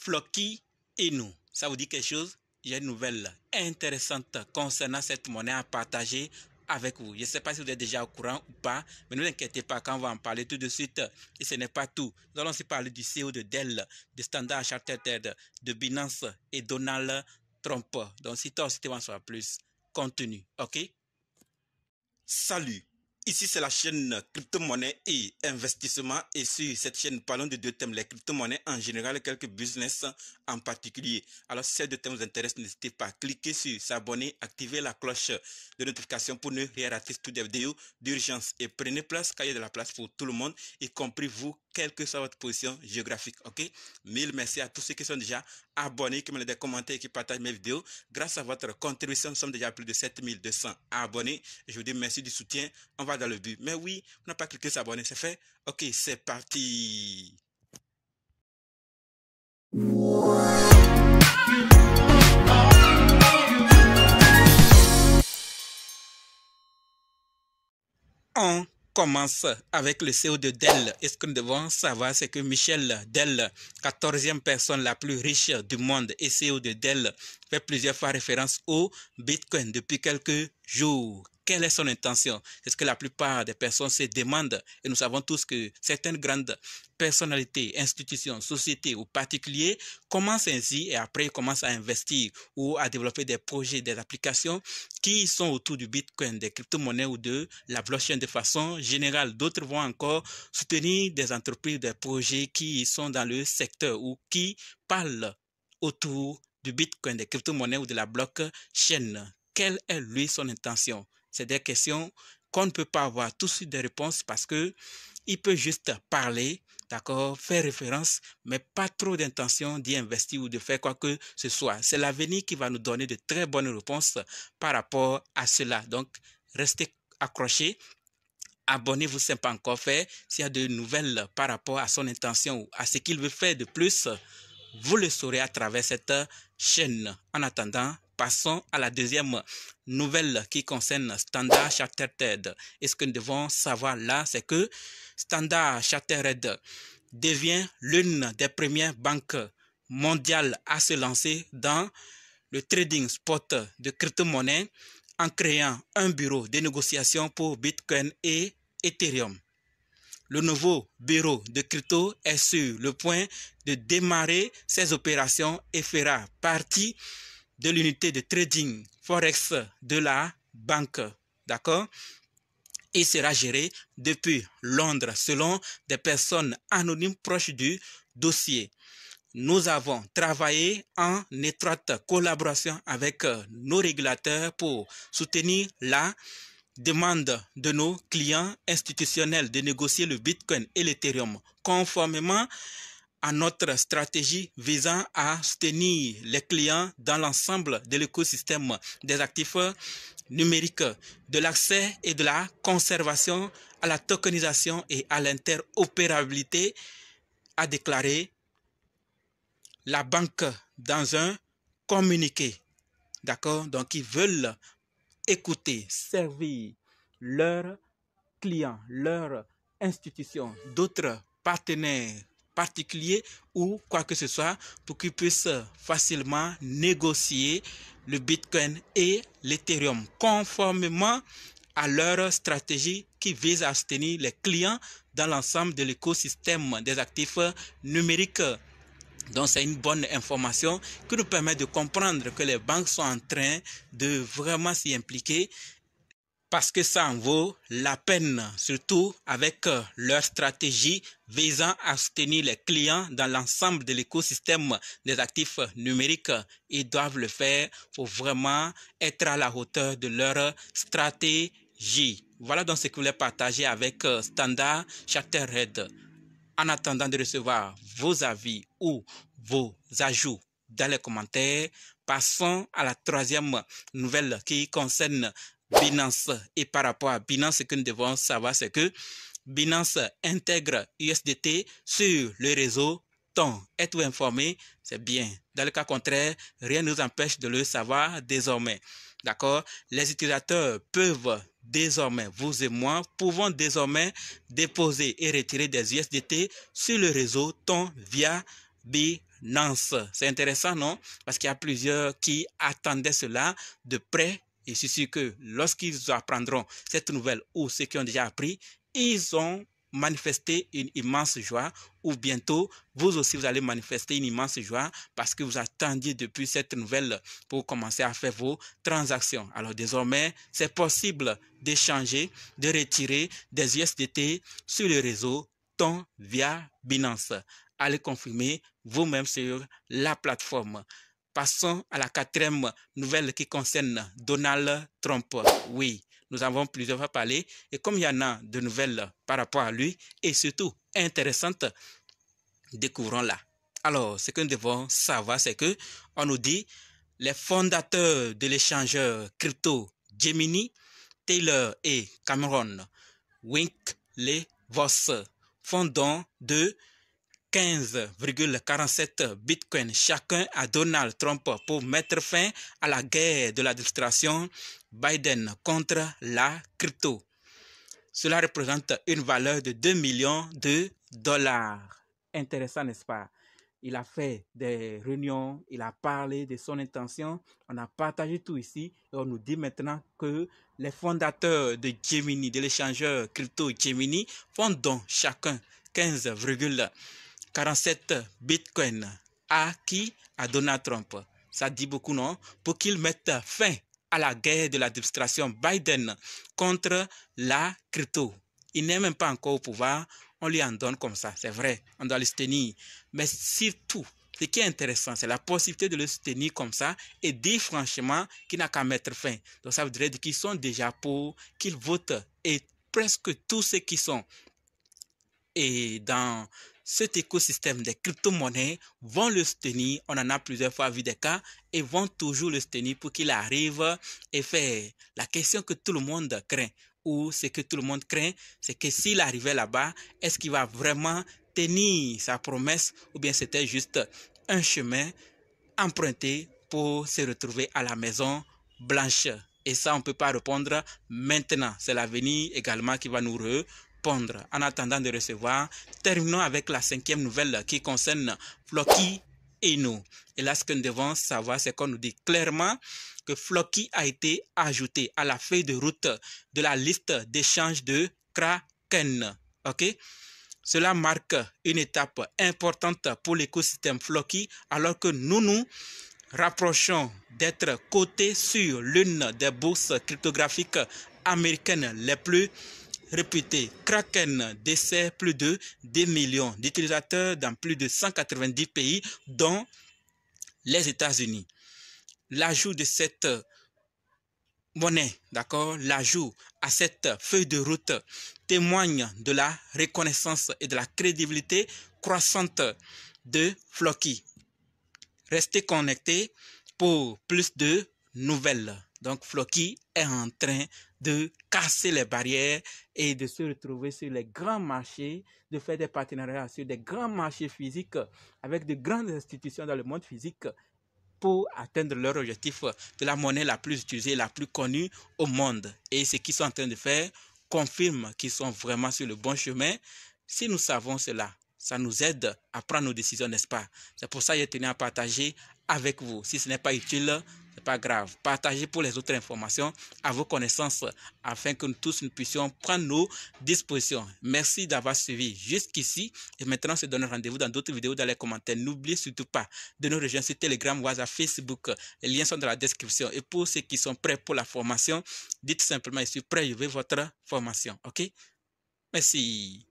Floki Inu, ça vous dit quelque chose? J'ai une nouvelle intéressante concernant cette monnaie à partager avec vous. Je ne sais pas si vous êtes déjà au courant ou pas, mais ne vous inquiétez pas, quand on va en parler tout de suite. Et ce n'est pas tout. Nous allons aussi parler du CEO de Dell, de Standard Chartered, de Binance et Donald Trump. Donc si toi aussi tu veux en savoir plus, continue, ok? Salut! Ici, c'est la chaîne crypto-monnaie et investissement. Et sur cette chaîne, nous parlons de deux thèmes, les crypto-monnaies en général et quelques business en particulier. Alors, si ces deux thèmes vous intéressent, n'hésitez pas à cliquer sur s'abonner, activer la cloche de notification pour ne rien rater toutes les vidéos d'urgence. Et prenez place, car il y a de la place pour tout le monde, y compris vous, quelle que soit votre position géographique. Ok? Mille merci à tous ceux qui sont déjà abonnés, qui me laissent des commentaires et qui partagent mes vidéos. Grâce à votre contribution, nous sommes déjà à plus de 7200 abonnés. Je vous dis merci du soutien. On va dans le but. Mais oui, on n'a pas cliqué sur s'abonner, c'est fait. Ok, c'est parti. On commence avec le CEO de Dell. Et ce que nous devons savoir, c'est que Michel Dell, 14e personne la plus riche du monde et CEO de Dell, fait plusieurs fois référence au Bitcoin depuis quelques jours. Quelle est son intention? C'est ce que la plupart des personnes se demandent. Et nous savons tous que certaines grandes personnalités, institutions, sociétés ou particuliers commencent ainsi et après commencent à investir ou à développer des projets, des applications qui sont autour du Bitcoin, des crypto-monnaies ou de la blockchain de façon générale. D'autres vont encore soutenir des entreprises, des projets qui sont dans le secteur ou qui parlent autour du Bitcoin, des crypto-monnaies ou de la blockchain. Quelle est lui son intention? C'est des questions qu'on ne peut pas avoir tout de suite des réponses parce que il peut juste parler, d'accord, faire référence, mais pas trop d'intention d'y investir ou de faire quoi que ce soit. C'est l'avenir qui va nous donner de très bonnes réponses par rapport à cela. Donc, restez accrochés. Abonnez-vous si ce n'est pas encore fait. S'il y a de nouvelles par rapport à son intention ou à ce qu'il veut faire de plus, vous le saurez à travers cette chaîne. En attendant, passons à la deuxième nouvelle qui concerne Standard Chartered. Et ce que nous devons savoir là, c'est que Standard Chartered devient l'une des premières banques mondiales à se lancer dans le trading spot de crypto-monnaie en créant un bureau de négociation pour Bitcoin et Ethereum. Le nouveau bureau de crypto est sur le point de démarrer ses opérations et fera partie de l'unité de trading Forex de la banque. D'accord? Il sera géré depuis Londres selon des personnes anonymes proches du dossier. Nous avons travaillé en étroite collaboration avec nos régulateurs pour soutenir la demande de nos clients institutionnels de négocier le Bitcoin et l'Ethereum conformément à notre stratégie visant à soutenir les clients dans l'ensemble de l'écosystème des actifs numériques, de l'accès et de la conservation à la tokenisation et à l'interopérabilité, a déclaré la banque dans un communiqué. D'accord? Donc, ils veulent écouter, servir leurs clients, leurs institutions, d'autres partenaires particuliers ou quoi que ce soit pour qu'ils puissent facilement négocier le Bitcoin et l'Ethereum conformément à leur stratégie qui vise à soutenir les clients dans l'ensemble de l'écosystème des actifs numériques. Donc, c'est une bonne information qui nous permet de comprendre que les banques sont en train de vraiment s'y impliquer parce que ça en vaut la peine, surtout avec leur stratégie visant à soutenir les clients dans l'ensemble de l'écosystème des actifs numériques. Ils doivent le faire pour vraiment être à la hauteur de leur stratégie. Voilà donc ce que je voulais partager avec Standard Chartered. En attendant de recevoir vos avis ou vos ajouts dans les commentaires, passons à la troisième nouvelle qui concerne Binance. Et par rapport à Binance, ce que nous devons savoir, c'est que Binance intègre USDT sur le réseau Ton. Êtes-vous informé? C'est bien. Dans le cas contraire, rien ne nous empêche de le savoir désormais. D'accord? Les utilisateurs peuvent désormais, vous et moi, pouvons désormais déposer et retirer des USDT sur le réseau Ton via Binance. C'est intéressant, non? Parce qu'il y a plusieurs qui attendaient cela de près. Et je suis sûr que lorsqu'ils apprendront cette nouvelle ou ceux qui ont déjà appris, ils ont manifesté une immense joie, ou bientôt, vous aussi, vous allez manifester une immense joie parce que vous attendiez depuis cette nouvelle pour commencer à faire vos transactions. Alors désormais, c'est possible d'échanger, de retirer des USDT sur le réseau Ton via Binance. Allez confirmer vous-même sur la plateforme. Passons à la quatrième nouvelle qui concerne Donald Trump. Oui, nous avons plusieurs fois parlé et comme il y en a de nouvelles par rapport à lui et surtout intéressantes, découvrons-la. Alors, ce que nous devons savoir, c'est que on nous dit les fondateurs de l'échangeur crypto Gemini, Taylor et Cameron Winklevoss font don de 15,47 bitcoins chacun à Donald Trump pour mettre fin à la guerre de l'administration Biden contre la crypto. Cela représente une valeur de 2 millions de dollars. Intéressant, n'est-ce pas? Il a fait des réunions, il a parlé de son intention, on a partagé tout ici et on nous dit maintenant que les fondateurs de Gemini, de l'échangeur crypto Gemini, font donc chacun 15,47 bitcoins à qui? À Donald Trump. Ça dit beaucoup, non? Pour qu'il mette fin à la guerre de l'administration Biden contre la crypto. Il n'est même pas encore au pouvoir, on lui en donne comme ça, c'est vrai, on doit le soutenir. Mais surtout, ce qui est intéressant, c'est la possibilité de le soutenir comme ça et dire franchement qu'il n'a qu'à mettre fin. Donc ça voudrait dire qu'ils sont déjà pour, qu'ils votent et presque tous ceux qui sont et dans cet écosystème des crypto-monnaies vont le soutenir. On en a plusieurs fois vu des cas et vont toujours le soutenir pour qu'il arrive et faire la question que tout le monde craint. Ou ce que tout le monde craint, c'est que s'il arrivait là-bas, est-ce qu'il va vraiment tenir sa promesse ou bien c'était juste un chemin emprunté pour se retrouver à la Maison Blanche? Et ça, on ne peut pas répondre maintenant. C'est l'avenir également qui va nous répondre. En attendant de recevoir, terminons avec la cinquième nouvelle qui concerne Floki Inu. Et là, ce que nous devons savoir, c'est qu'on nous dit clairement que Floki a été ajouté à la feuille de route de la liste d'échange de Kraken. OK? Cela marque une étape importante pour l'écosystème Floki alors que nous rapprochons d'être cotés sur l'une des bourses cryptographiques américaines les plus réputées. Kraken dessert plus de 10 millions d'utilisateurs dans plus de 190 pays, dont les États-Unis. L'ajout de cette monnaie, d'accord, l'ajout à cette feuille de route témoigne de la reconnaissance et de la crédibilité croissante de Floki. Restez connectés pour plus de nouvelles. Donc Floki est en train de casser les barrières et de se retrouver sur les grands marchés, de faire des partenariats sur des grands marchés physiques avec de grandes institutions dans le monde physique pour atteindre leur objectif de la monnaie la plus utilisée, la plus connue au monde. Et ce qu'ils sont en train de faire confirme qu'ils sont vraiment sur le bon chemin. Si nous savons cela, ça nous aide à prendre nos décisions, n'est-ce pas? C'est pour ça que j'ai tenu à partager avec vous. Si ce n'est pas utile, ce n'est pas grave. Partagez pour les autres informations à vos connaissances afin que nous tous nous puissions prendre nos dispositions. Merci d'avoir suivi jusqu'ici. Et maintenant, on se donne rendez-vous dans d'autres vidéos dans les commentaires. N'oubliez surtout pas de nous rejoindre sur Telegram, WhatsApp, Facebook. Les liens sont dans la description. Et pour ceux qui sont prêts pour la formation, dites simplement, je suis prêt, je veux votre formation. OK? Merci.